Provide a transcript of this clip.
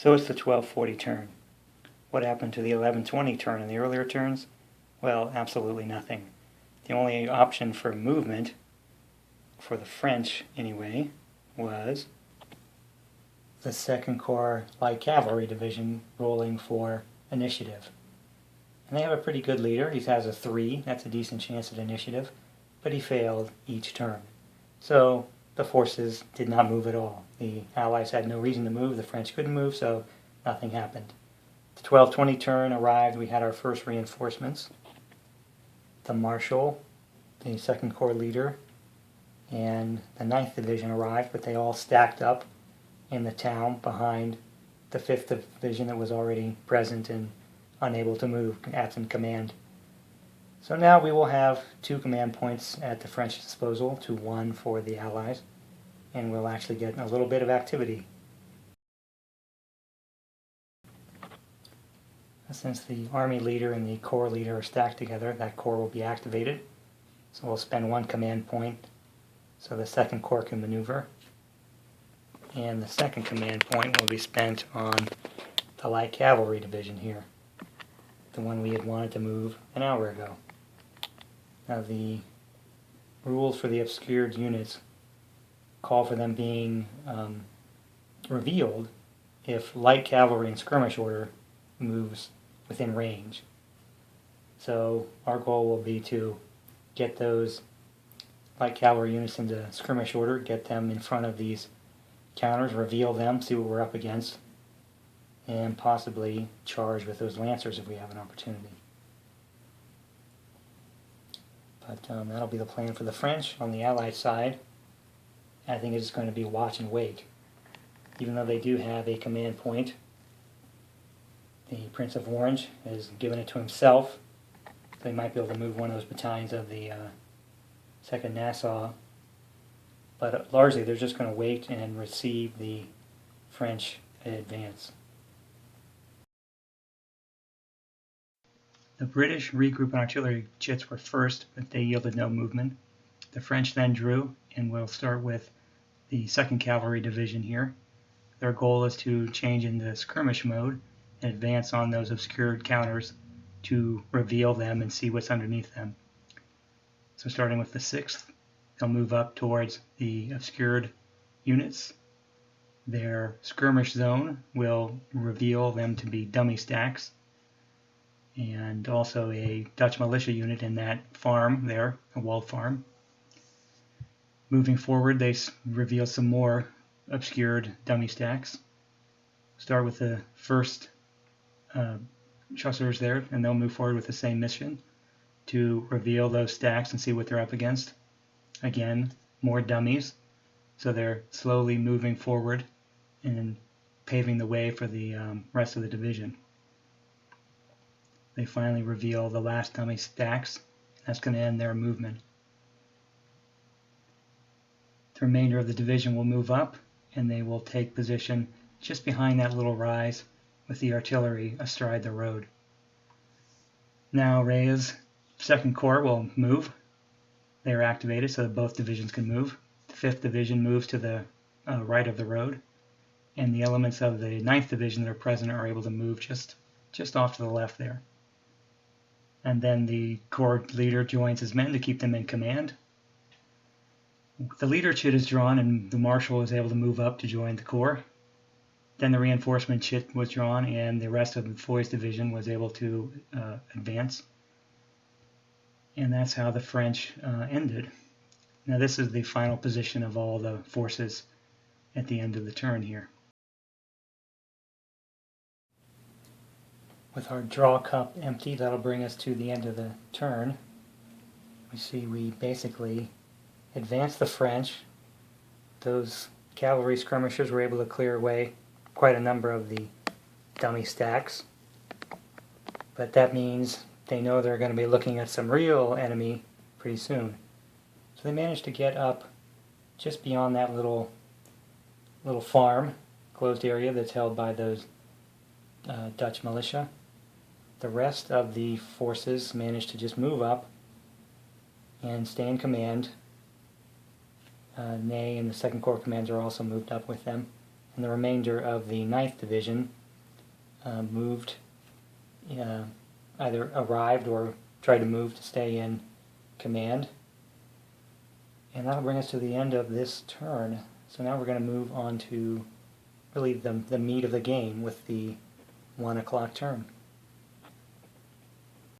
So it's the 1240 turn. What happened to the 1120 turn in the earlier turns? Well, absolutely nothing. The only option for movement, for the French anyway, was the 2nd Corps Light Cavalry Division rolling for initiative. And they have a pretty good leader. He has a 3. That's a decent chance at initiative. But he failed each turn. So the forces did not move at all. The Allies had no reason to move. The French couldn't move, so nothing happened. The 1220 turn arrived. We had our first reinforcements. The Marshal, the 2nd Corps leader, and the 9th Division arrived, but they all stacked up in the town behind the 5th Division that was already present and unable to move, absent command. So now we will have 2 command points at the French disposal to 1 for the Allies, and we'll actually get a little bit of activity. Since the Army leader and the Corps leader are stacked together, that Corps will be activated. So we'll spend 1 command point so the 2nd Corps can maneuver. And the 2nd command point will be spent on the Light Cavalry Division here, the one we had wanted to move an hour ago. Now the rules for the obscured units call for them being revealed if light cavalry in skirmish order moves within range. So our goal will be to get those light cavalry units into skirmish order, get them in front of these counters, reveal them, see what we're up against, and possibly charge with those lancers if we have an opportunity. But that'll be the plan for the French. On the Allied side, I think it's going to be watch and wait. Even though they do have a command point, the Prince of Orange has given it to himself. They might be able to move one of those battalions of the 2nd Nassau, but largely they're just going to wait and receive the French advance. The British regroup and artillery jets were first, but they yielded no movement. The French then drew, and we'll start with the 2nd Cavalry Division here. Their goal is to change into skirmish mode and advance on those obscured counters to reveal them and see what's underneath them. So starting with the 6th, they'll move up towards the obscured units. Their skirmish zone will reveal them to be dummy stacks, and also a Dutch militia unit in that farm there, a walled farm. Moving forward, they reveal some more obscured dummy stacks. Start with the 1st Chasseurs there, and they'll move forward with the same mission to reveal those stacks and see what they're up against. Again, more dummies, so they're slowly moving forward and paving the way for the rest of the division. They finally reveal the last dummy stacks. That's going to end their movement. The remainder of the division will move up, and they will take position just behind that little rise with the artillery astride the road. Now Reyes' 2nd Corps will move. They are activated so that both divisions can move. The 5th Division moves to the right of the road, and the elements of the 9th Division that are present are able to move just off to the left there. And then the Corps leader joins his men to keep them in command. The leader chit is drawn, and the Marshal is able to move up to join the Corps. Then the reinforcement chit was drawn, and the rest of the Foy's division was able to advance. And that's how the French ended. Now this is the final position of all the forces at the end of the turn here. With our draw cup empty, that'll bring us to the end of the turn. We see we basically advanced the French. Those cavalry skirmishers were able to clear away quite a number of the dummy stacks. But that means they know they're going to be looking at some real enemy pretty soon. So they managed to get up just beyond that little farm, closed area that's held by those Dutch militia. The rest of the forces managed to just move up and stay in command. Ney and the 2nd Corps commander also moved up with them, and the remainder of the 9th Division moved, either arrived or tried to move to stay in command. And that'll bring us to the end of this turn. So now we're going to move on to really the meat of the game with the 1 o'clock turn.